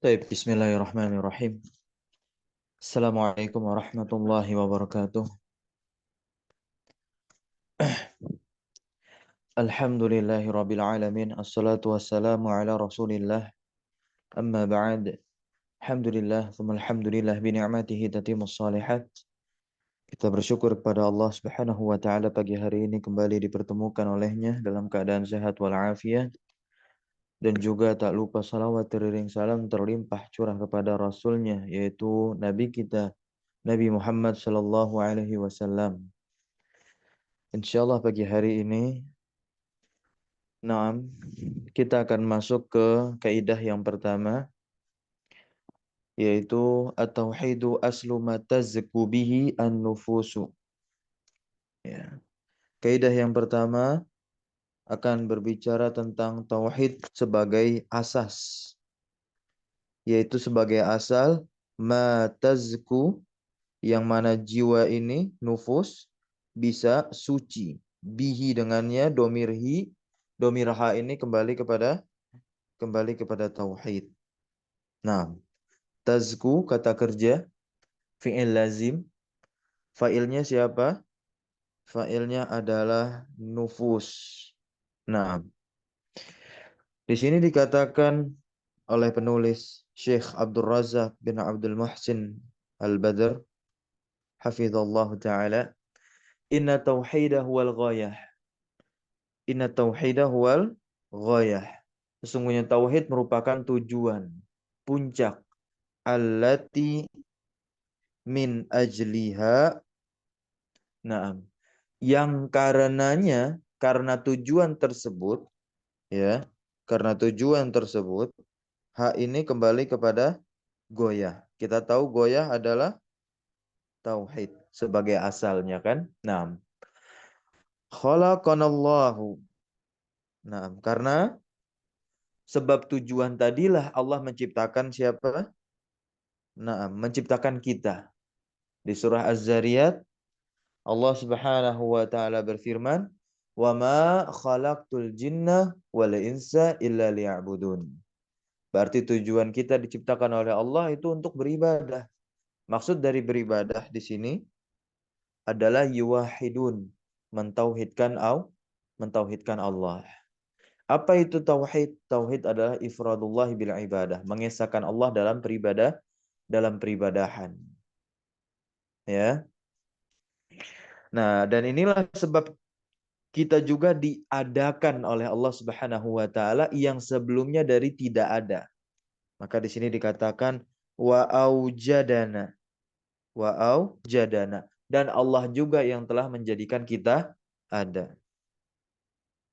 Baik, bismillahirrahmanirrahim. Assalamualaikum warahmatullahi wabarakatuh. Alhamdulillahi rabbil alamin. Assalatu wassalamu ala rasulillah. Amma ba'd. Alhamdulillah, thumma alhamdulillah bi ni'matihi tatimmus shalihat. Kita bersyukur kepada Allah Subhanahu wa taala pagi hari ini kembali dipertemukan olehnya dalam keadaan sehat walafiat, dan juga tak lupa salawat teriring salam terlimpah curah kepada rasulnya, yaitu Nabi kita Nabi Muhammad sallallahu alaihi wasallam. Insyaallah pagi hari ini, kita akan masuk ke kaidah yang pertama, yaitu at-tauhidu aslu ma tazku bihi an-nufusu. Ya. Kaidah yang pertama akan berbicara tentang tauhid sebagai asas, yaitu sebagai asal ma tazku, yang mana jiwa ini, nufus, bisa suci. Bihi dengannya, domirhi, domir ha ini kembali kepada tauhid. Nah, tazku kata kerja, fi'il lazim. Fa'ilnya siapa? Fa'ilnya adalah nufus. Nah, di sini dikatakan oleh penulis Syekh Abdul Razak bin Abdul Muhsin Al-Badr, hafizallahu ta'ala, inna tauhidah wal ghayah. Inna tauhidah wal ghayah. Sesungguhnya tauhid merupakan tujuan, puncak, allati min ajliha, nah, yang karenanya, karena tujuan tersebut, ya, karena tujuan tersebut, hak ini kembali kepada goyah. Kita tahu goyah adalah tauhid sebagai asalnya, kan? Nah, khalaqanallahu. Nah, karena sebab tujuan tadilah Allah menciptakan siapa? Nah, menciptakan kita. Di surah Az-Zariyat, Allah Subhanahu wa taala berfirman, "Wa ma khalaqtul jinna wal insa illa liya'budun." Berarti tujuan kita diciptakan oleh Allah itu untuk beribadah. Maksud dari beribadah di sini adalah yuwahidun, mentauhidkan Allah. Apa itu tauhid? Tauhid adalah ifradullah bil ibadah, mengesahkan Allah dalam peribadahan. Ya. Nah, dan inilah sebab kita juga diadakan oleh Allah Subhanahu wa taala yang sebelumnya dari tidak ada. Maka di sini dikatakan wa aujadana, wa aujadana, dan Allah juga yang telah menjadikan kita ada.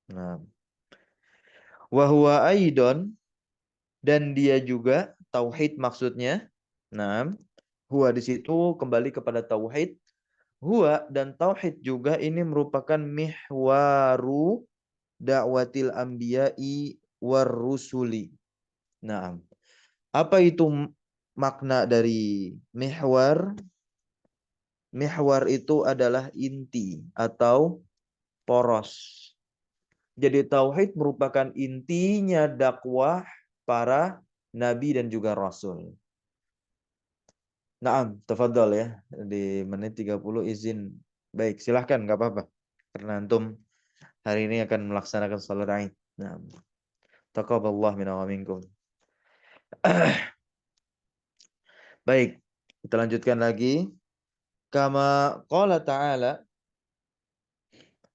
Nah, wa huwa aidon, dan dia juga tauhid maksudnya. Nah, huwa di situ kembali kepada tauhid. Huwa dan tauhid juga ini merupakan mihwaru da'watil anbiya'i war rusuli. Nah, apa itu makna dari mihwar? Mihwar itu adalah inti atau poros. Jadi tauhid merupakan intinya dakwah para nabi dan juga rasul. Naam, tafadhol ya. Di menit 30 izin. Baik, silahkan, nggak apa-apa. Karena antum hari ini akan melaksanakan salat Aid. Naam. Taqabbalallahu minna wa minkum. Baik, kita lanjutkan lagi. Kama qala ta'ala,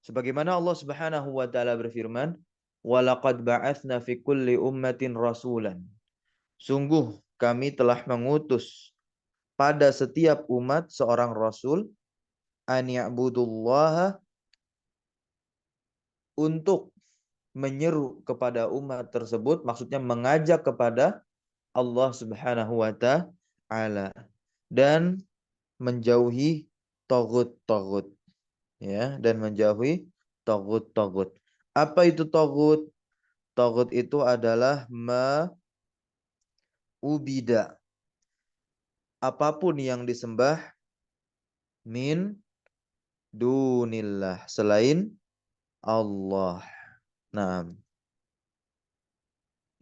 sebagaimana Allah Subhanahu wa taala berfirman, "Wa laqad ba'atsna fi kulli ummatin rasulan." Sungguh kami telah mengutus pada setiap umat seorang rasul, an ya'budullaha, untuk menyeru kepada umat tersebut, maksudnya mengajak kepada Allah Subhanahu wa taala, dan menjauhi tagut-tagut, ya, dan menjauhi tagut-tagut. Apa itu tagut? Tagut itu adalah ubida, apapun yang disembah, min dunillah, selain Allah. Nah,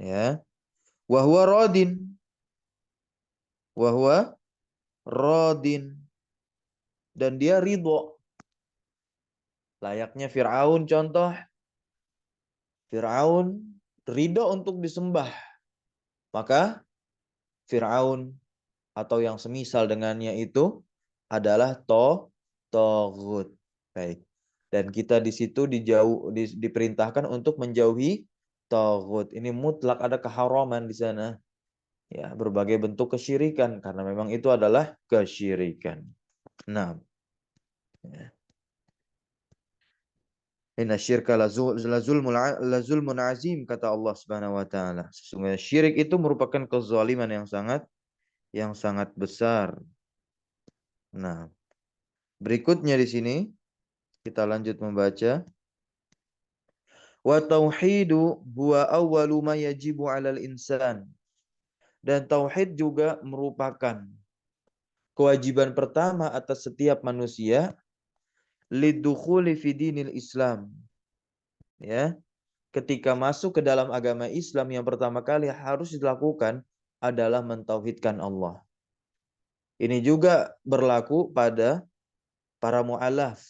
ya. Wa huwa radin, wa huwa radin, dan dia ridho. Layaknya Fir'aun contoh. Fir'aun ridho untuk disembah. Maka Fir'aun atau yang semisal dengannya itu adalah togut. Baik. Dan kita di situ diperintahkan untuk menjauhi togut. Ini mutlak ada keharaman di sana. Ya, berbagai bentuk kesyirikan karena memang itu adalah kesyirikan. Nah, ya. Inna syirka lazulmun azim, kata Allah Subhanahu wa taala. Sesungguhnya syirik itu merupakan kezaliman yang sangat besar. Nah, berikutnya di sini kita lanjut membaca. Wa tauhidu huwa awwalu ma yajibu 'alal insan. Dan tauhid juga merupakan kewajiban pertama atas setiap manusia lidukhuli fi dinil Islam. Ya, ketika masuk ke dalam agama Islam, yang pertama kali harus dilakukan adalah mentauhidkan Allah. Ini juga berlaku pada para mu'alaf,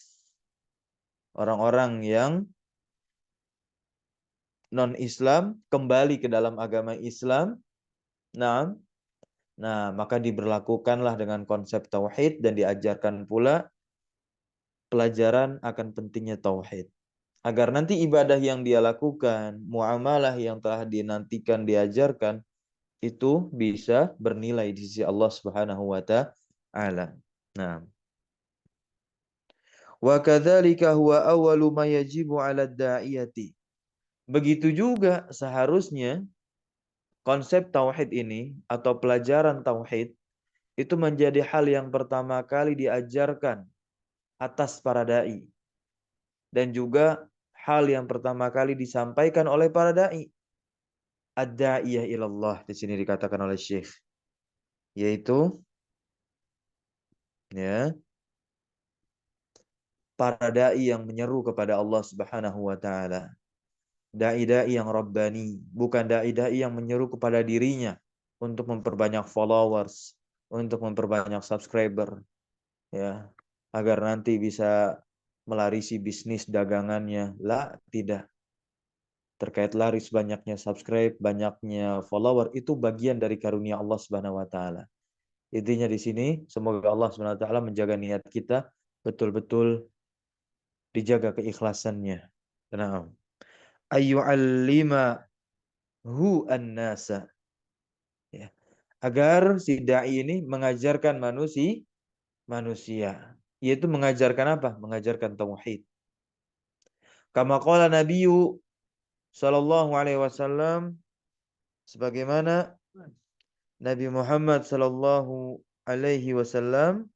orang-orang yang non-Islam kembali ke dalam agama Islam. Nah, maka diberlakukanlah dengan konsep tauhid dan diajarkan pula pelajaran akan pentingnya tauhid. Agar nanti ibadah yang dia lakukan, muamalah yang telah dinantikan diajarkan, itu bisa bernilai di sisi Allah Subhanahu wa taala. Nah, wa kadzalika huwa awwalu ma yajibu 'ala da'iyati. Begitu juga seharusnya konsep tauhid ini atau pelajaran tauhid itu menjadi hal yang pertama kali diajarkan atas para dai, dan juga hal yang pertama kali disampaikan oleh para dai. Ad-da'iyah ilallah di sini dikatakan oleh Syekh, yaitu ya, para dai yang menyeru kepada Allah Subhanahu wa taala. Dai-dai yang rabbani, bukan dai-dai yang menyeru kepada dirinya untuk memperbanyak followers, untuk memperbanyak subscriber, ya, agar nanti bisa melarisi bisnis dagangannya. La, tidak. Terkait laris banyaknya subscribe, banyaknya follower, itu bagian dari karunia Allah Subhanahu wa taala. Intinya di sini semoga Allah Subhanahu wa taala menjaga niat kita betul-betul dijaga keikhlasannya. Nah, ayyu'allima hu an-nasa, ya. Agar si dai ini mengajarkan manusia, yaitu mengajarkan apa? Mengajarkan tauhid. Kama qala Nabiyyu sallallahu alaihi wasallam, sebagaimana Nabi Muhammad sallallahu alaihi wasallam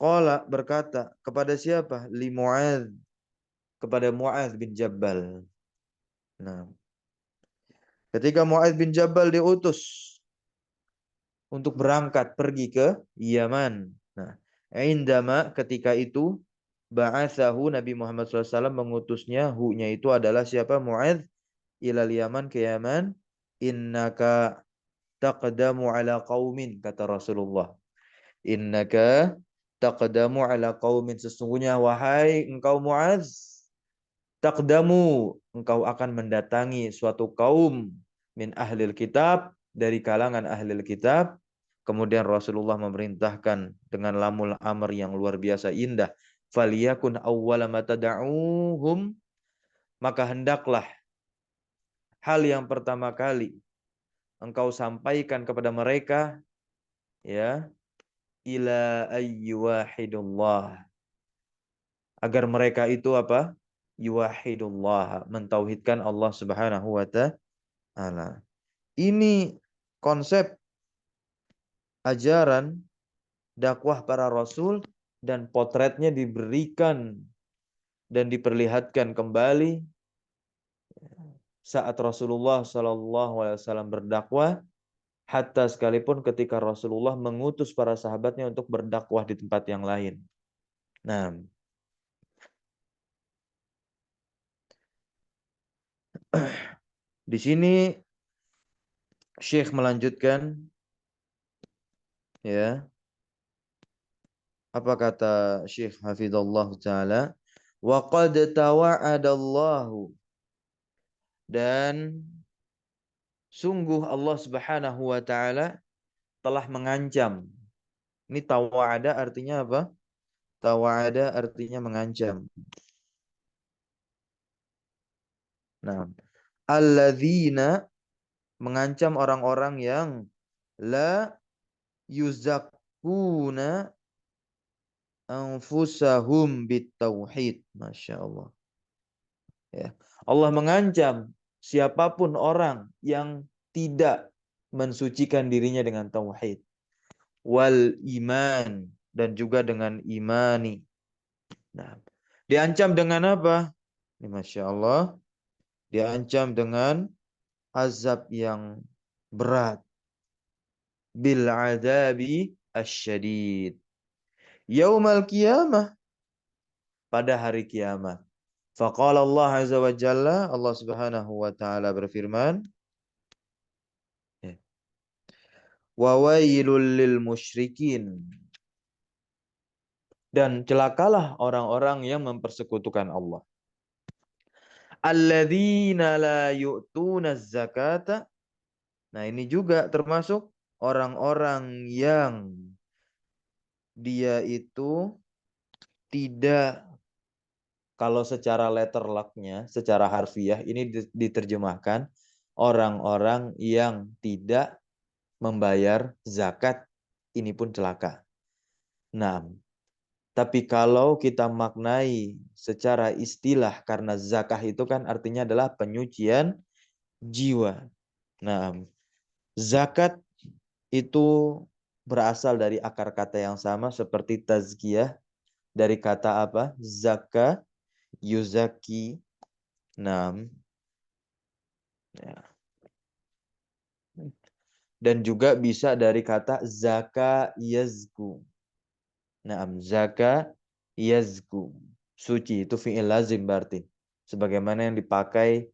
qala, berkata kepada siapa? Li Mu'adz, kepada Mu'adz bin Jabal. Nah, ketika Mu'adz bin Jabal diutus untuk berangkat pergi ke Yaman. Nah, indama, ketika itu, ba'atsahu, Nabi Muhammad SAW mengutusnya, hu-nya itu adalah siapa? Mu'adz, ilal Yaman, ke Yaman. Innaka taqdamu ala qaumin, kata Rasulullah. Innaka taqdamu ala qaumin, sesungguhnya wahai engkau Mu'adz, taqdamu, engkau akan mendatangi suatu kaum min ahlil kitab, dari kalangan ahlil kitab. Kemudian Rasulullah memerintahkan dengan lamul amr yang luar biasa indah. Faliyakun awwala ma tad'uhum, maka hendaklah hal yang pertama kali engkau sampaikan kepada mereka, ya, ila ayyuwahidullah, agar mereka itu apa? Yuwahidullah, mentauhidkan Allah Subhanahu wa ta'ala. Ini konsep ajaran dakwah para rasul, dan potretnya diberikan dan diperlihatkan kembali saat Rasulullah SAW berdakwah, hatta sekalipun ketika Rasulullah mengutus para sahabatnya untuk berdakwah di tempat yang lain. Nah, di sini Syekh melanjutkan Ya, apa kata Syekh Hafizallah Ta'ala? Wa qad tawa'adallahu, dan sungguh Allah Subhanahu wa taala telah mengancam. Ini tawa'ada artinya apa? Tawa'ada artinya mengancam. Nah, alladzina, mengancam orang-orang yang la yuzakkuna anfusahum bitauhid. Masya Allah. Ya. Allah mengancam siapapun orang yang tidak mensucikan dirinya dengan tauhid. Wal iman, dan juga dengan imani. Nah, diancam dengan apa? Ini Masya Allah. Diancam dengan azab yang berat. Bil adabi asyadid. Yaumal qiyamah, pada hari kiamat. Faqala Allah azza wa jalla, Allah Subhanahu wa taala berfirman, ya, wa wailul lil musyrikin, dan celakalah orang-orang yang mempersekutukan Allah. Alladzina la yu'tuna zakata. Nah, ini juga termasuk orang-orang yang dia itu tidak, kalau secara letter luck-nya, secara harfiah ini diterjemahkan orang-orang yang tidak membayar zakat, ini pun celaka. Nah, tapi kalau kita maknai secara istilah, karena zakah itu kan artinya adalah penyucian jiwa. Nah, zakat itu berasal dari akar kata yang sama seperti tazkiyah, dari kata apa? Zaka, yuzaki. Nah, ya. Dan juga bisa dari kata zaka yazku. Naam, zaka yazku. Suci itu fi'il lazim berarti. Sebagaimana yang dipakai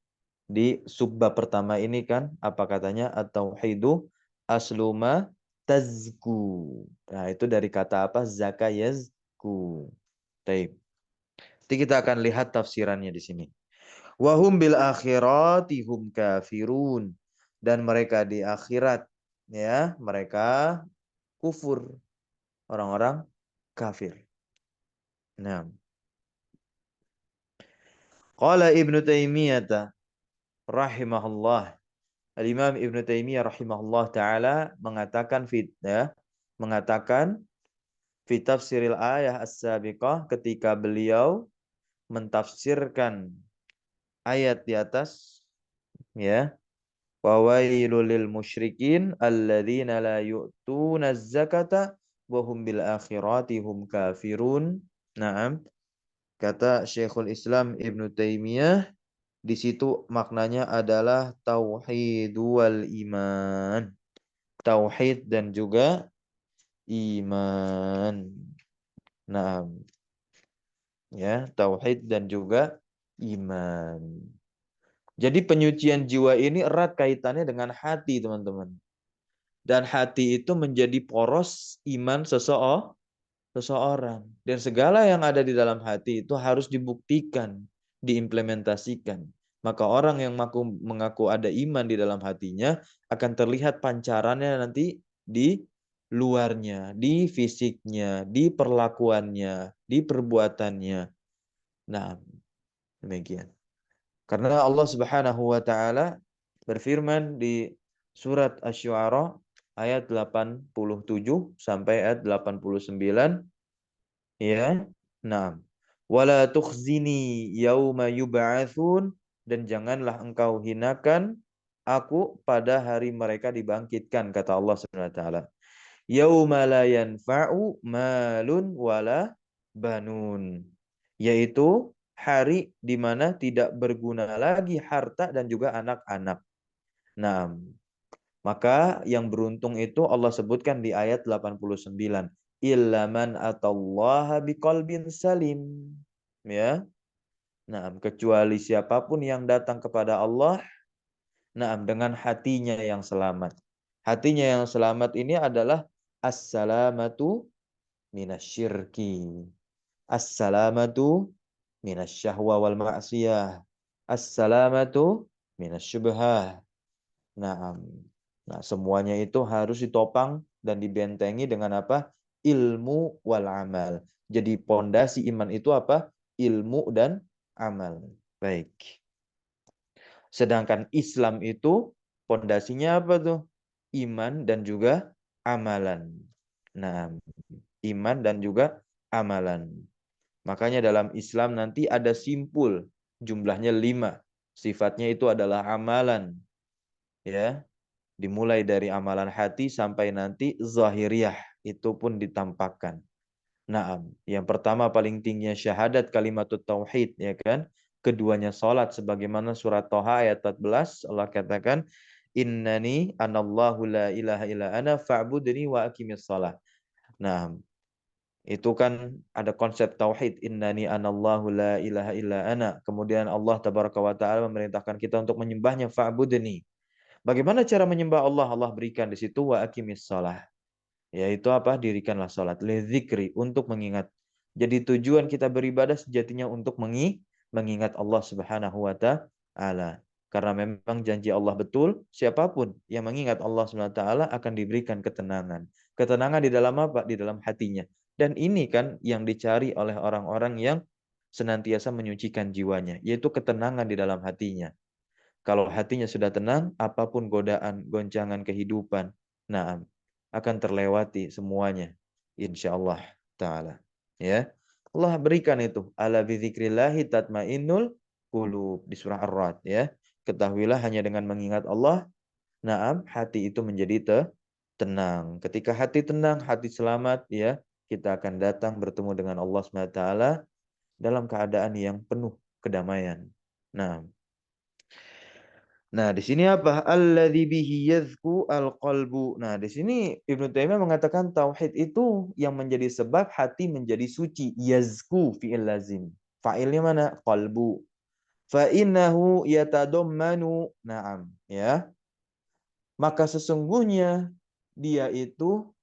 di subbab pertama ini kan, apa katanya? At-tauhidu asluma tazku. Nah, itu dari kata apa? Zaka yazku. Baik. Nanti kita akan lihat tafsirannya di sini. Wahum bil akhirati hum kafirun, dan mereka di akhirat, ya, mereka kufur, orang-orang kafir. Nah, qala Ibnu Taimiyah rahimahullah. Al-Imam Ibnu Taimiyah rahimahullah taala mengatakan mengatakan fi tafsiril ayah as-sabiqah, ketika beliau mentafsirkan ayat di atas, ya, wa wailul lil musyrikin alladzina la yu'tuna zakata wa hum bil akhirati hum kafirun. Naam, kata Syekhul Islam Ibnu Taimiyah, di situ maknanya adalah tauhid wal iman. Tauhid dan juga iman. Naam, ya, tauhid dan juga iman. Jadi penyucian jiwa ini erat kaitannya dengan hati, teman-teman. Dan hati itu menjadi poros iman seseorang. Dan segala yang ada di dalam hati itu harus dibuktikan, diimplementasikan. Maka orang yang mengaku ada iman di dalam hatinya akan terlihat pancarannya nanti di luarnya, di fisiknya, di perlakuannya, di perbuatannya. Nah, demikian. Karena Allah Subhanahu wa taala berfirman di surat Asy-Syu'ara ayat 87 sampai ayat 89, ya. Nah, wala tukhzini yauma yub'atsun, dan janganlah engkau hinakan aku pada hari mereka dibangkitkan, kata Allah Subhanahu wa taala. Yauma la yanfa'u malun wala banun, yaitu hari di mana tidak berguna lagi harta dan juga anak-anak. Nah, maka yang beruntung itu Allah sebutkan di ayat 89. Illa man atallaha biqalbin salim. Ya. Nah, kecuali siapapun yang datang kepada Allah, nah, dengan hatinya yang selamat. Hatinya yang selamat ini adalah Assalamatu minasyirki. Assalamatu minasyahwa wal ma'siyah. Assalamatu minasyubhah. Nah, semuanya itu harus ditopang dan dibentengi dengan apa? Ilmu wal amal. Jadi pondasi iman itu apa? Ilmu dan amal. Baik. Sedangkan Islam itu pondasinya apa tuh? Iman dan juga amalan. Nah, iman dan juga amalan. Makanya dalam Islam nanti ada simpul, jumlahnya 5. Sifatnya itu adalah amalan. Ya, dimulai dari amalan hati sampai nanti zahiriyah. Itu pun ditampakkan. Naam, yang pertama paling tingginya syahadat kalimatut tauhid, ya kan? Keduanya salat sebagaimana surat Thaha ayat 14 Allah katakan innani anallahu la ilaha illa ana fa'budni wa aqimis shalah. Nah, itu kan ada konsep tauhid innani anallahu la ilaha illa ana. Kemudian Allah tabaraka wa taala memerintahkan kita untuk menyembahnya fa'budni. Bagaimana cara menyembah Allah? Allah berikan di situ wa aqimis shalah. Yaitu apa? Dirikanlah salat lidzikri, untuk mengingat. Jadi tujuan kita beribadah sejatinya untuk mengingat Allah Subhanahu wa taala. Karena memang janji Allah betul, siapapun yang mengingat Allah Subhanahu wa taala akan diberikan ketenangan. Ketenangan di dalam apa? Di dalam hatinya. Dan ini kan yang dicari oleh orang-orang yang senantiasa menyucikan jiwanya, yaitu ketenangan di dalam hatinya. Kalau hatinya sudah tenang, apapun godaan, goncangan kehidupan, nah, akan terlewati semuanya. Insya Allah Ta'ala. Ya. Allah berikan itu. Ala bidzikrillahi tatmainnul qulub. Di surah Ar-Ra'd. Ya. Ketahuilah hanya dengan mengingat Allah, naam, hati itu menjadi tenang. Ketika hati tenang, hati selamat, ya, kita akan datang bertemu dengan Allah SWT dalam keadaan yang penuh kedamaian. Nah, di sini apa? Alladzi bihi yazku al-qalbu. Nah, di sini Ibnu Taimiyah mengatakan tauhid itu yang menjadi sebab hati menjadi suci. Yazku fi'il lazim. Fa'ilnya mana? Qalbu. Fa innahu yatadammanu. Naam, ya. Maka sesungguhnya dia itu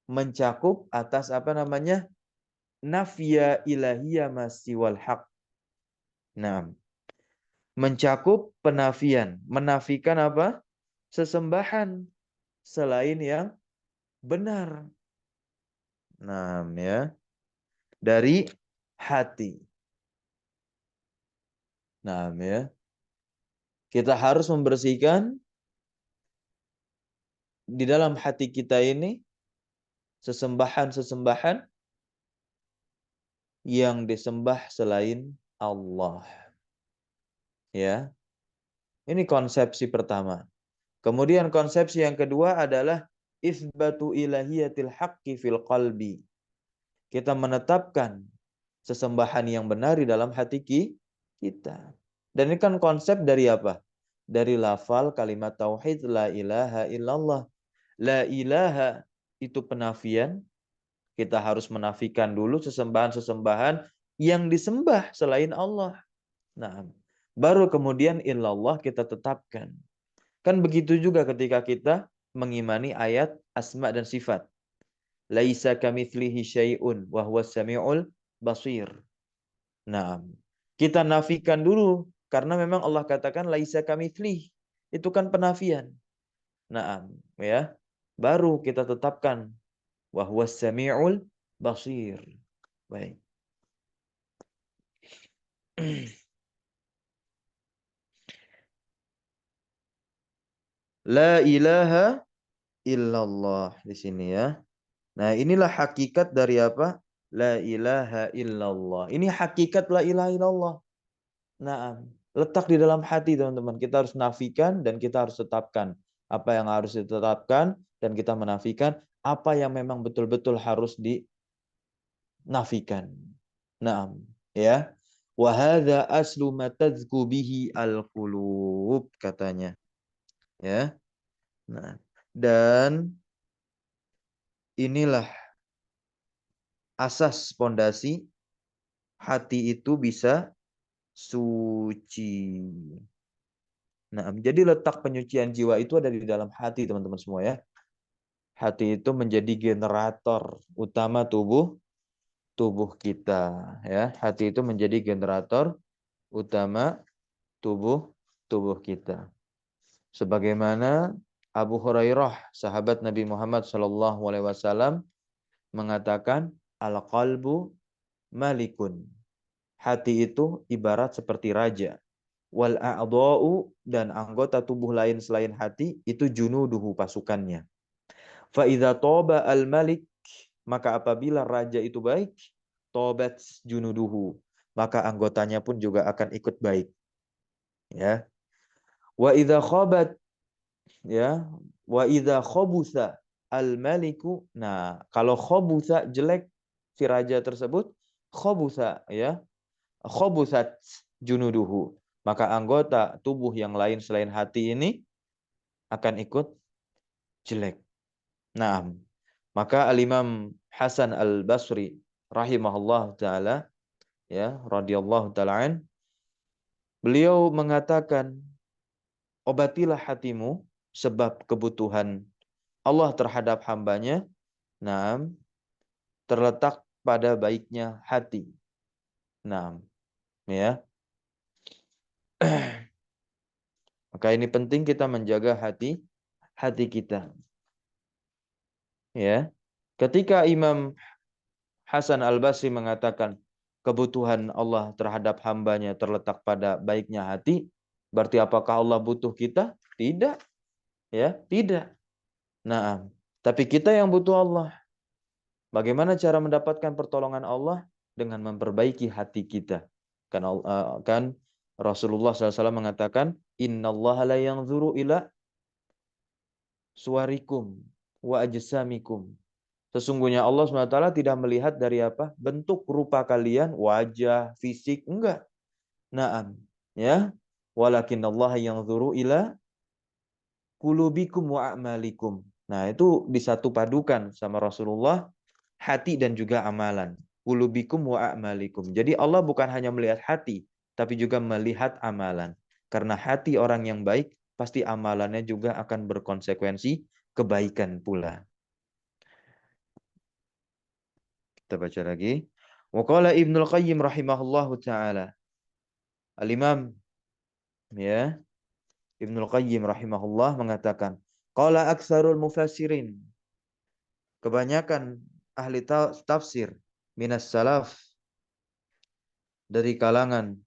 mencakup atas apa namanya? Nafya ilahiyya masiwal haq. Naam. Mencakup penafian. Menafikan apa? Sesembahan selain yang benar. Nah, ya, dari hati. Nah, ya, kita harus membersihkan di dalam hati kita ini sesembahan-sesembahan yang disembah selain Allah. Ya, ini konsepsi pertama. Kemudian konsepsi yang kedua adalah isbatu ilahiyatil haqqi fil qalbi. Kita menetapkan sesembahan yang benar di dalam hati kita. Dan ini kan konsep dari apa? Dari lafal kalimat tauhid la ilaha illallah. La ilaha itu penafian. Kita harus menafikan dulu sesembahan-sesembahan yang disembah selain Allah. Nah, baru kemudian illallah kita tetapkan. Kan begitu juga ketika kita mengimani ayat asma dan sifat. Laisa kamitslihi syai'un wa huwas samiul basir. Nah, kita nafikan dulu karena memang Allah katakan laisa kamitslihi. Itu kan penafian. Nah, ya. Baru kita tetapkan wa huwas samiul basir. Baik. La ilaha illallah di sini ya. Nah, inilah hakikat dari apa? La ilaha illallah. Ini hakikat la ilaha illallah. Nah, letak di dalam hati teman-teman. Kita harus nafikan dan kita harus tetapkan. Apa yang harus ditetapkan dan kita menafikan. Apa yang memang betul-betul harus dinafikan. Nah, ya. Wahada aslu matadzku bihi al-qulub katanya. Ya. Nah, dan inilah asas pondasi hati itu bisa suci. Nah, jadi letak penyucian jiwa itu ada di dalam hati teman-teman semua ya. Hati itu menjadi generator utama tubuh kita, ya. Hati itu menjadi generator utama tubuh kita. Sebagaimana Abu Hurairah, sahabat Nabi Muhammad SAW mengatakan, al-qalbu malikun. Hati itu ibarat seperti raja. Wal a'dha'u, dan anggota tubuh lain selain hati itu junuduhu, pasukannya. Fa idza toba al-malik, maka apabila raja itu baik, tobat junuduhu, maka anggotanya pun juga akan ikut baik. Ya. Wa idza khabat, ya, wa idza khabutha al-maliku. Nah, kalau khabutha jelek si raja tersebut, khabutha, ya, khabuthat junuduhu, maka anggota tubuh yang lain selain hati ini akan ikut jelek. Nah, maka Al-Imam Hasan Al-Basri rahimahullah taala, ya, radhiyallahu taala an, beliau mengatakan, obatilah hatimu sebab kebutuhan Allah terhadap hambanya, nah, terletak pada baiknya hati. Nah, ya. Maka ini penting kita menjaga hati kita. Ya. Ketika Imam Hasan Al-Basri mengatakan kebutuhan Allah terhadap hambanya terletak pada baiknya hati, berarti apakah Allah butuh kita? Tidak. Ya, tidak. Nah, tapi kita yang butuh Allah. Bagaimana cara mendapatkan pertolongan Allah? Dengan memperbaiki hati kita. Kan Rasulullah SAW mengatakan, Innallaha la yanzuru ila suwarikum wa ajsamikum. Sesungguhnya Allah SWT tidak melihat dari apa? Bentuk rupa kalian, wajah, fisik, enggak. Naam, ya. Walakin Allah yanzuru ila qulubikum wa a'malikum. Nah, itu disatu padukan sama Rasulullah, hati dan juga amalan. Qulubikum wa a'malikum. Jadi Allah bukan hanya melihat hati, tapi juga melihat amalan. Karena hati orang yang baik, pasti amalannya juga akan berkonsekuensi kebaikan pula. Kita baca lagi. Wa qala Ibnul Qayyim rahimahullahu taala. Al-Imam, ya, Ibnul Qayyim rahimahullah mengatakan, qala aktsarul mufassirin. Kebanyakan ahli tafsir minas salaf, dari kalangan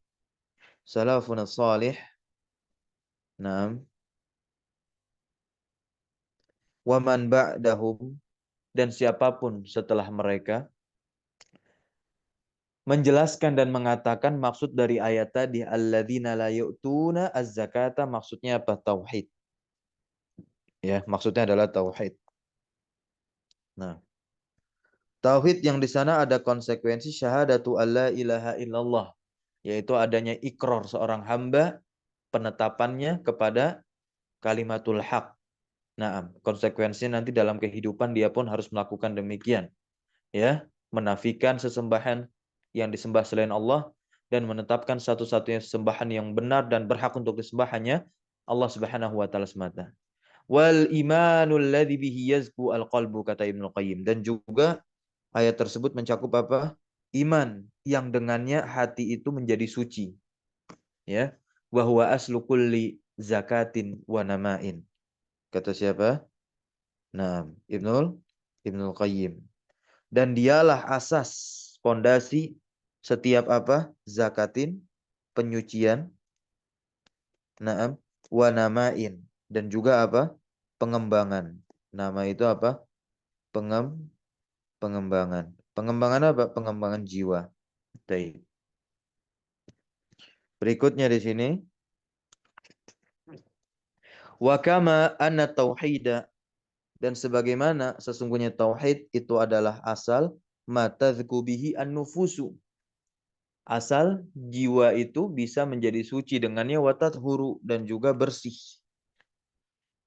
salafun salih, naam, wa man ba'dahum, dan siapapun setelah mereka, menjelaskan dan mengatakan maksud dari ayat tadi alladzina la yu'tuna az-zakata, maksudnya apa? Tauhid. Ya, maksudnya adalah tauhid. Nah, tauhid yang di sana ada konsekuensi syahadatu alla ilaha illallah, yaitu adanya ikrar seorang hamba, penetapannya kepada kalimatul haq. Nah, konsekuensinya nanti dalam kehidupan dia pun harus melakukan demikian. Ya, menafikan sesembahan yang disembah selain Allah dan menetapkan satu-satunya sesembahan yang benar dan berhak untuk disembahannya Allah Subhanahu wa taala semata. Wal imanul ladzi bihi yazku al-qalbu, kata Ibnu Qayyim, dan juga ayat tersebut mencakup apa? Iman yang dengannya hati itu menjadi suci. Ya, wa huwa aslu kulli zakatin wa namain. Kata siapa? Nah, Ibnul Qayyim. Dan dialah asas, pondasi setiap apa? Zakatin, penyucian, naam, wa namain, dan juga apa? Pengembangan. Nama itu apa? Pengembangan. Pengembangan apa? Pengembangan jiwa. Baik. Berikutnya di sini, wa kama anna tauhida, dan sebagaimana sesungguhnya tauhid itu adalah asal matadzku bihi an-nufusu. Asal jiwa itu bisa menjadi suci dengannya, huru, dan juga bersih.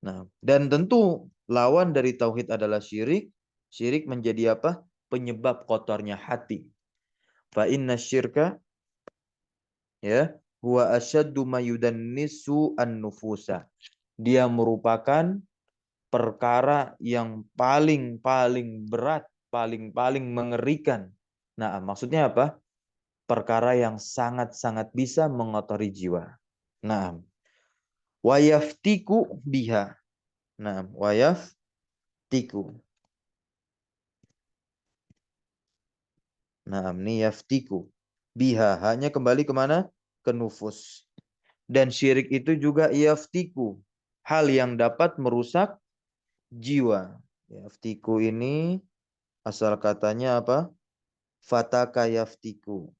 Nah, dan tentu lawan dari tauhid adalah syirik. Syirik menjadi apa? Penyebab kotornya hati. Fa inna syirka, ya, huwa asyaddu mayudannisu an-nufusa. Dia merupakan perkara yang paling berat, paling mengerikan. Nah, maksudnya apa? Perkara yang sangat-sangat bisa mengotori jiwa. Nah, wayaftiku biha. Nah, wayaftiku. Nah, ini yaftiku. Biha, hanya kembali kemana? Ke nufus. Dan syirik itu juga yaftiku. Hal yang dapat merusak jiwa. Yaftiku ini asal katanya apa? Fataka yaftiku.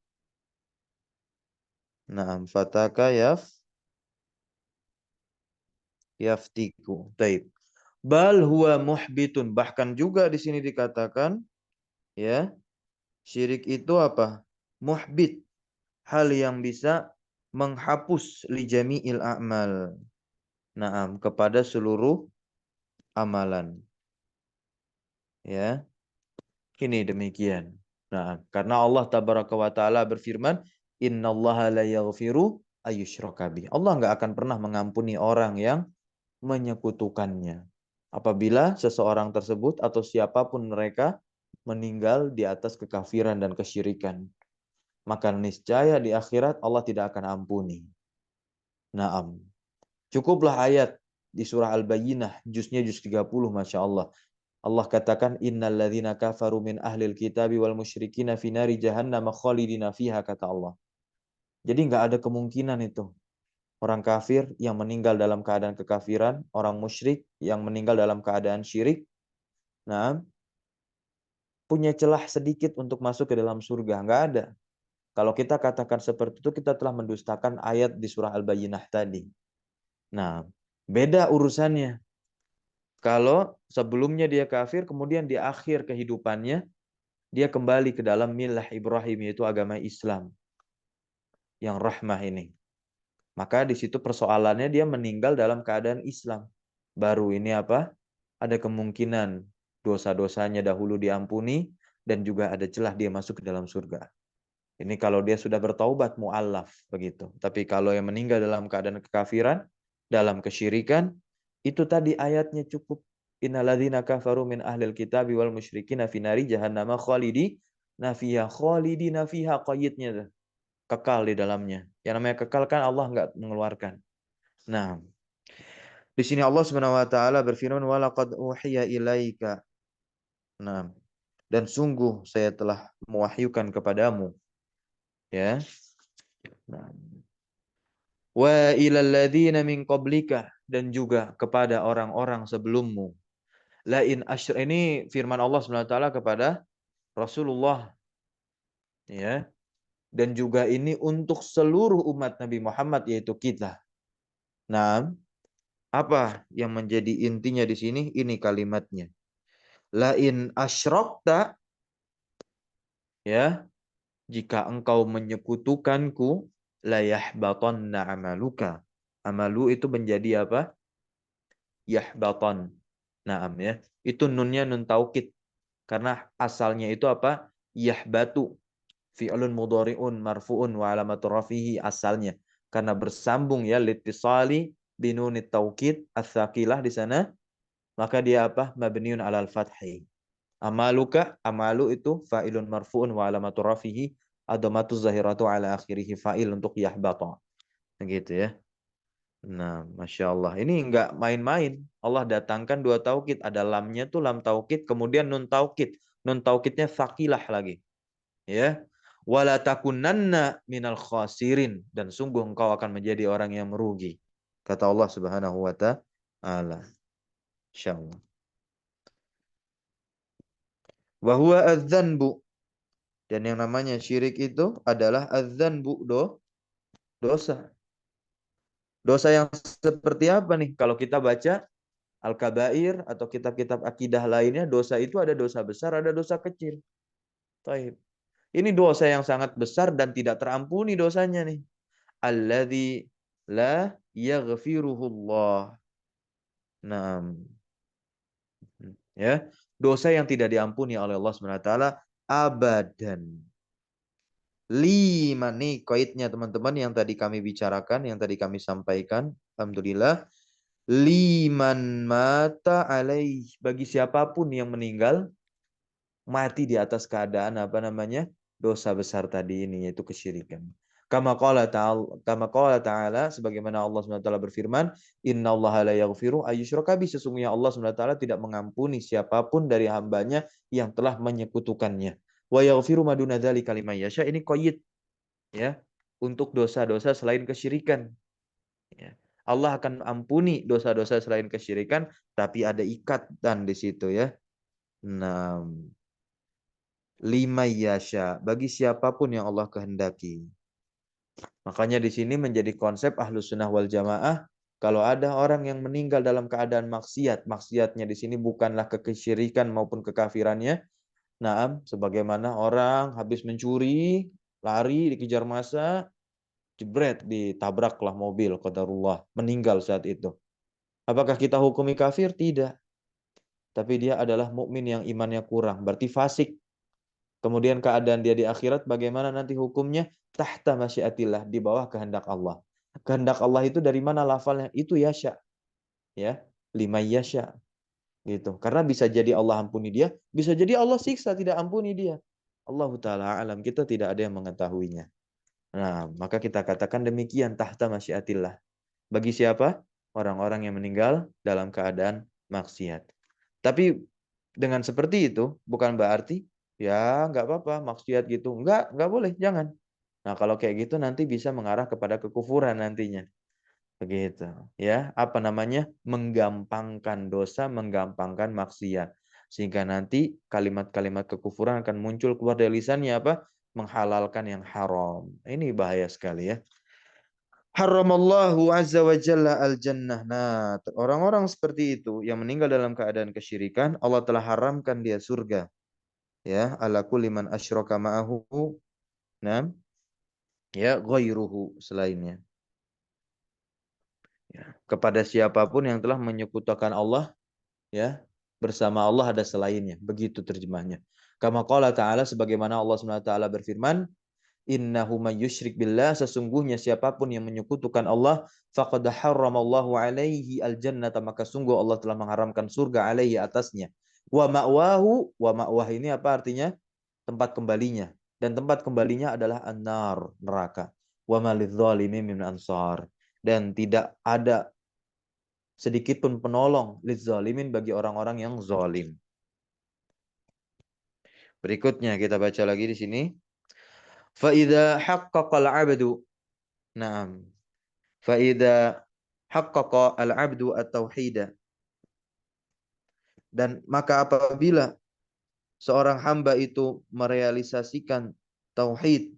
Nah, fataka yaftiku. Taib. Bal huwa muhbitun. Bahkan juga di sini dikatakan, ya, syirik itu apa? Muhbit. Hal yang bisa menghapus li jami'il a'mal. Naam, kepada seluruh amalan. Ya, ini demikian. Nah, karena Allah tabaraka wa taala berfirman, "Innallaha la yaghfiru ayyushraka bih." Allah nggak akan pernah mengampuni orang yang menyekutukannya. Apabila seseorang tersebut atau siapapun mereka meninggal di atas kekafiran dan kesyirikan, maka niscaya di akhirat Allah tidak akan ampuni. Naam. Cukuplah ayat di surah Al-Bayyinah, juz 30, Masya Allah. Allah katakan, innal ladzina kafaru min ahlil kitabi wal musyrikina fi nari jahannam khalidina fiha, kata Allah. Jadi nggak ada kemungkinan itu. Orang kafir yang meninggal dalam keadaan kekafiran, orang musyrik yang meninggal dalam keadaan syirik, nah, punya celah sedikit untuk masuk ke dalam surga. Nggak ada. Kalau kita katakan seperti itu, kita telah mendustakan ayat di surah Al-Bayyinah tadi. Nah, beda urusannya. Kalau sebelumnya dia kafir, kemudian di akhir kehidupannya, dia kembali ke dalam milah Ibrahim, yaitu agama Islam yang rahmah ini. Maka di situ persoalannya dia meninggal dalam keadaan Islam. Baru ini apa? Ada kemungkinan dosa-dosanya dahulu diampuni dan juga ada celah dia masuk ke dalam surga. Ini kalau dia sudah bertaubat mu'allaf begitu. Tapi kalau yang meninggal dalam keadaan kekafiran, dalam kesyirikan, itu tadi ayatnya cukup. Innalladzina kafaru min ahlil kitabi wal musyrikina fi nari jahannama khalidina fiha qayyidnya, kekal di dalamnya. Yang namanya kekal kan Allah nggak mengeluarkan. Nah, di sini Allah Subhanahu wa taala berfirman, walaqad uhiya ilaika. Nah, dan sungguh saya telah mewahyukan kepadamu, ya. Nah, wa ilal ladzina min qablika, dan juga kepada orang-orang sebelummu. Ini firman Allah Subhanahu wa taala kepada Rasulullah, ya. Dan juga ini untuk seluruh umat Nabi Muhammad, yaitu kita. Nah, apa yang menjadi intinya di sini? Ini kalimatnya. La in asyrakta, ya, jika engkau menyekutukanku, la yahbatanna amaluka. Amalu itu menjadi apa? Yahbatan. Naam, ya. Itu nunnya nun taukid. Karena asalnya itu apa? Yahbatu. Fi'lun mudhari'un marfu'un wa alamatu rafihi, asalnya. Karena bersambung, ya, litisali binunit taukid as-saqilah di sana, maka dia apa? Mabniun alal fathi. Amaluka, amalu itu fa'ilun marfu'un wa alamatu rafihi adamatu zahiratu ala akhirih, fa'il untuk yahbata. Gitu, ya. Nah, Masya Allah. Ini enggak main-main. Allah datangkan dua taukid. Ada lamnya tuh lam taukid, kemudian nun taukid. Nun taukidnya tsaqilah lagi. Ya. Wala takunanna minal khasirin. Dan sungguh engkau akan menjadi orang yang merugi. Kata Allah Subhanahu wa ta'ala. Insya Allah. Wa huwa adzanbu. Dan yang namanya syirik itu adalah adzanbu, dosa. Dosa yang seperti apa nih? Kalau kita baca Al-Kabair atau kitab-kitab akidah lainnya, dosa itu ada dosa besar, ada dosa kecil. Taib. Ini dosa yang sangat besar dan tidak terampuni dosanya nih. Alladzi la yaghfiruhullah. Nah, ya, dosa yang tidak diampuni oleh Allah Subhanahu wa taala abadan. 5 nih koidnya teman-teman yang tadi kami bicarakan, yang tadi kami sampaikan. Alhamdulillah. liman mata alaih, bagi siapapun yang meninggal mati di atas keadaan apa namanya? Dosa besar tadi ini, yaitu kesyirikan. Kama qala ta'ala, sebagaimana Allah SWT berfirman, innallaha la yaghfiru ayyusyraka bih, sesungguhnya Allah SWT tidak mengampuni siapapun dari hambanya yang telah menyekutukannya. Wa yaghfiru ma duna dzalika liman yasha, ini qayyid ya, untuk dosa-dosa selain kesyirikan ya. Allah akan ampuni dosa-dosa selain kesyirikan, tapi ada ikatan di situ ya. Nah, lima yasha, bagi siapapun yang Allah kehendaki. Makanya di sini menjadi konsep Ahlus Sunnah wal Jamaah, kalau ada orang yang meninggal dalam keadaan maksiat, maksiatnya di sini bukanlah kesyirikan maupun kekafirannya. Naam, sebagaimana orang habis mencuri, lari dikejar massa, jebret ditabraklah mobil, qadarullah, meninggal saat itu. Apakah kita hukumi kafir? Tidak. Tapi dia adalah mukmin yang imannya kurang, berarti fasik. Kemudian keadaan dia di akhirat bagaimana nanti hukumnya? Tahta masyiatillah, di bawah kehendak Allah. Kehendak Allah itu dari mana lafalnya? Itu yasha. Ya, lima yasha. Gitu. Karena bisa jadi Allah ampuni dia, bisa jadi Allah siksa tidak ampuni dia. Allahu taala alam, kita tidak ada yang mengetahuinya. Nah, maka kita katakan demikian, tahta masyiatillah. Bagi siapa? Orang-orang yang meninggal dalam keadaan maksiat. Tapi dengan seperti itu bukan berarti ya nggak apa-apa maksiat gitu. Nggak boleh, jangan. Nah, kalau kayak gitu nanti bisa mengarah kepada kekufuran nantinya. Begitu. Ya, apa namanya? Menggampangkan dosa, menggampangkan maksiat. Sehingga nanti kalimat-kalimat kekufuran akan muncul keluar dari lisannya apa? Menghalalkan yang haram. Ini bahaya sekali ya. Haramallahu azza wa jalla al-jannah. Nah, orang-orang seperti itu yang meninggal dalam keadaan kesyirikan, Allah telah haramkan dia surga. Ya, ala kulli man asyraka ma'ahu. Nah, ya ghairuhu, selainnya. Ya, kepada siapapun yang telah menyekutukan Allah, ya, bersama Allah ada selainnya. Begitu terjemahnya. Kama qala ta'ala, sebagaimana Allah SWT berfirman, innahu may yusyrik billah, sesungguhnya siapapun yang menyekutukan Allah, faqad harramallahu alaihi aljannata, maka sungguh Allah telah mengharamkan surga alaihi atasnya. Wa ma'wahu, wa ma'wah ini apa artinya? Tempat kembalinya. Dan tempat kembalinya adalah an-nar, neraka. Wa ma lidzalimin min ansar. Dan tidak ada sedikit pun penolong lidzalimin, bagi orang-orang yang zalim. Berikutnya kita baca lagi di sini. Fa idza haqqaqal 'abdu. Naam. Faida haqqaqa al-'abdu at-tauhid, dan maka apabila seorang hamba itu merealisasikan tauhid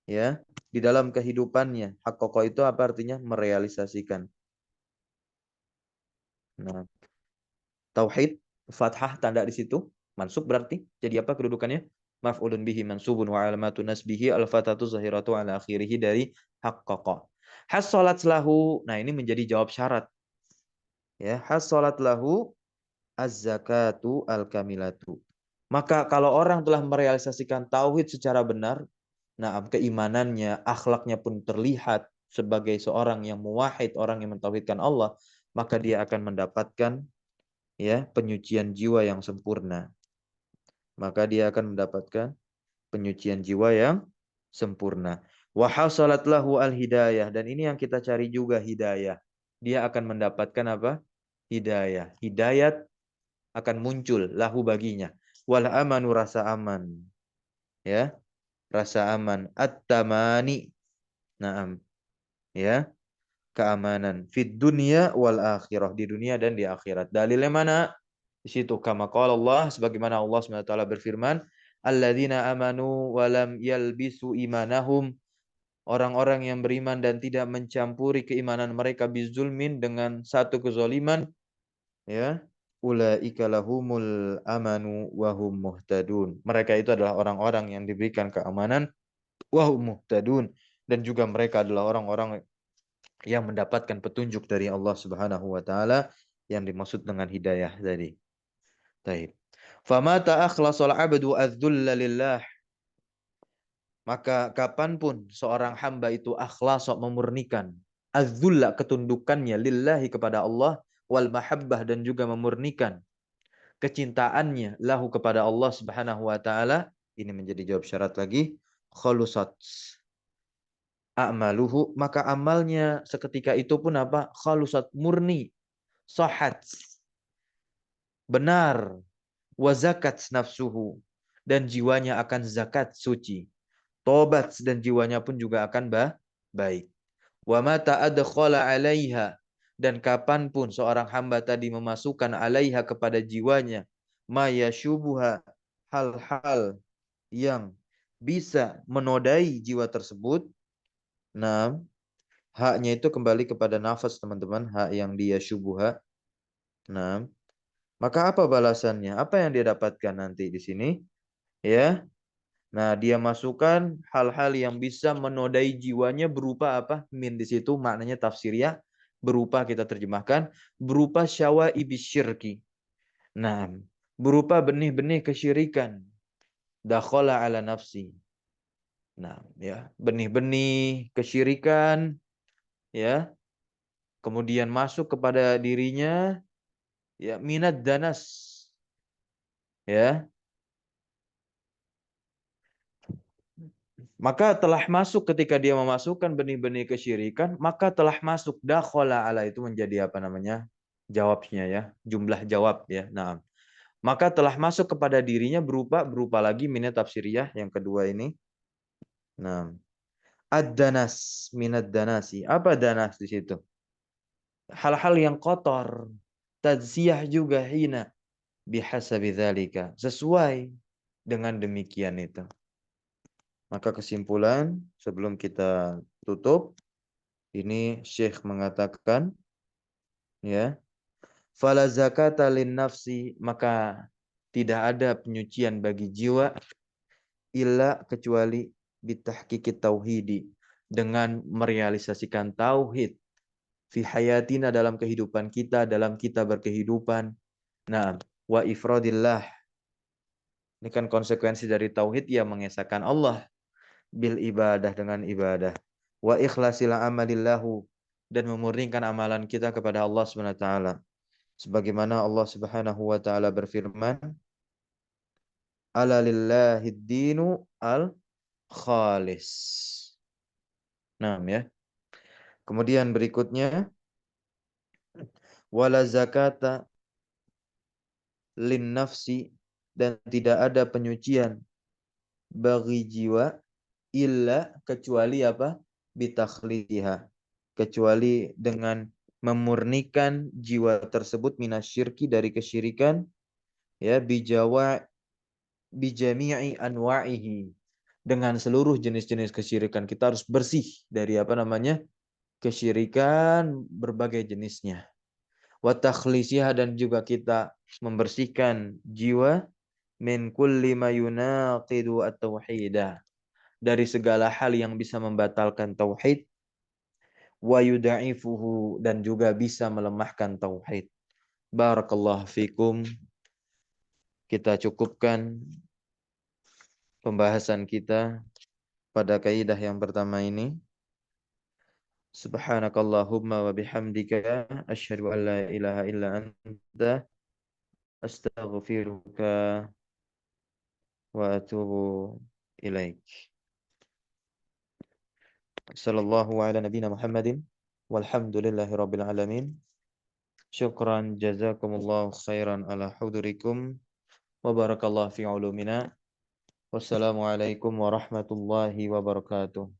ya di dalam kehidupannya, haqqaqa itu apa artinya? Merealisasikan. Nah, tauhid fathah tanda di situ mansub, berarti jadi apa kedudukannya? Maf'ulun bihi mansubun wa alamatu nasbihi al-fathatu zahiratu ala akhirih, dari haqqaqa. Hassalat lahu, nah ini menjadi jawab syarat ya, hassalat lahu az-zakatu al-kamilatu. Maka kalau orang telah merealisasikan tauhid secara benar, nah keimanannya, akhlaknya pun terlihat sebagai seorang yang muwahhid, orang yang mentauhidkan Allah, maka dia akan mendapatkan ya penyucian jiwa yang sempurna. Maka dia akan mendapatkan penyucian jiwa yang sempurna. Wa hasalat lahu al-hidayah, dan ini yang kita cari juga, hidayah. Dia akan mendapatkan apa? Hidayah. Hidayat akan muncul lahu baginya. Wal amanu, rasa aman. Ya, rasa aman. At-tamani. Naam. Ya, keamanan. Fid dunya wal akhirah. Di dunia dan di akhirat. Dalilnya mana? Di situ. Kama qala Allah, sebagaimana Allah SWT berfirman, alladzina amanu walam yalbisu imanahum. Orang-orang yang beriman dan tidak mencampuri keimanan mereka bizulmin, dengan satu kezoliman, ya, ulaika lahumul amanu wahum muhtadun. Mereka itu adalah orang-orang yang diberikan keamanan, wahum muhtadun, dan juga mereka adalah orang-orang yang mendapatkan petunjuk dari Allah Subhanahu wa taala, yang dimaksud dengan hidayah tadi. Baik. Famata akhlasal abdu adzulla lillah. Maka kapanpun seorang hamba itu akhlas, memurnikan Az-zulla, ketundukannya, lillahi, kepada Allah, wal mahabbah, dan juga memurnikan kecintaannya lahu, kepada Allah Subhanahu wa taala. Ini menjadi jawab syarat lagi. Khalusat a'maluhu, maka amalnya seketika itu pun apa? Khalusat, murni, sahat, benar, wa zakat nafsuhu, dan jiwanya akan zakat, suci, tobat, dan jiwanya pun juga akan baik. Wa mata adkhala 'alaiha, dan kapanpun seorang hamba tadi memasukkan 'alaiha, kepada jiwanya, ma yashubuha, hal-hal yang bisa menodai jiwa tersebut. Nah, haknya itu kembali kepada nafas, teman-teman, hak yang dia syubuha. Nah, maka apa balasannya? Apa yang dia dapatkan nanti di sini? Ya. Nah, dia masukkan hal-hal yang bisa menodai jiwanya berupa apa? Min di situ maknanya tafsiriyah, berupa, kita terjemahkan, berupa syawa ibis syirki. Nah, berupa benih-benih kesyirikan. Dakhala ala nafsi. Nah, ya, benih-benih kesyirikan, ya, kemudian masuk kepada dirinya, ya, minad danas, ya. Maka telah masuk, ketika dia memasukkan benih-benih kesyirikan, maka telah masuk, dakhala ala, itu menjadi apa namanya? Jawabnya, ya, jumlah jawab, ya. Nah, maka telah masuk kepada dirinya berupa lagi minat tafsiriyah yang kedua ini. Nah, ad-danas, minad danasi. Apa danas di situ? Hal-hal yang kotor. Tadziyah juga, hina bihasabi dzalika, sesuai dengan demikian itu. Maka kesimpulan sebelum kita tutup, ini Syekh mengatakan, ya, fala zakata lin nafsi, maka tidak ada penyucian bagi jiwa, illa, kecuali, bitahqiqit tauhidi, dengan merealisasikan tauhid, fi hayatina, dalam kehidupan kita, dalam kita berkehidupan. Nah, wa ifradillah, ini kan konsekuensi dari tauhid, ya, mengesahkan Allah, bil ibadah, dengan ibadah, wa ikhlasil amalillahu, dan memurnikan amalan kita kepada Allah Subhanahu wa taala. Sebagaimana Allah Subhanahu wa taala berfirman, ala lillahid dinu al khalis. Nah, ya. Kemudian berikutnya, wala zakata lin nafsi, dan tidak ada penyucian bagi jiwa, illa, kecuali apa? Bitakhliha, kecuali dengan memurnikan jiwa tersebut, minasyirki, dari kesyirikan, ya, bijami'i anwa'ihi, dengan seluruh jenis-jenis kesyirikan. Kita harus bersih dari apa namanya? Kesyirikan berbagai jenisnya. Wa takhlisiha, dan juga kita membersihkan jiwa, min kulli ma yunaqidu at-tauhidah, dari segala hal yang bisa membatalkan tauhid, wa yudaifuhu, dan juga bisa melemahkan tauhid. Barakallahu fikum. Kita cukupkan pembahasan kita pada kaidah yang pertama ini. Subhanakallahumma wa bihamdika asyhadu an la ilaha illa anta astaghfiruka wa atubu ilaik. Sallallahu ala nabiyina Muhammadin walhamdulillahi rabbil alamin. Syukran jazakumullahu khairan ala hudurikum wa barakallahu fi ulumina. Wassalamualaikum warahmatullahi wabarakatuh.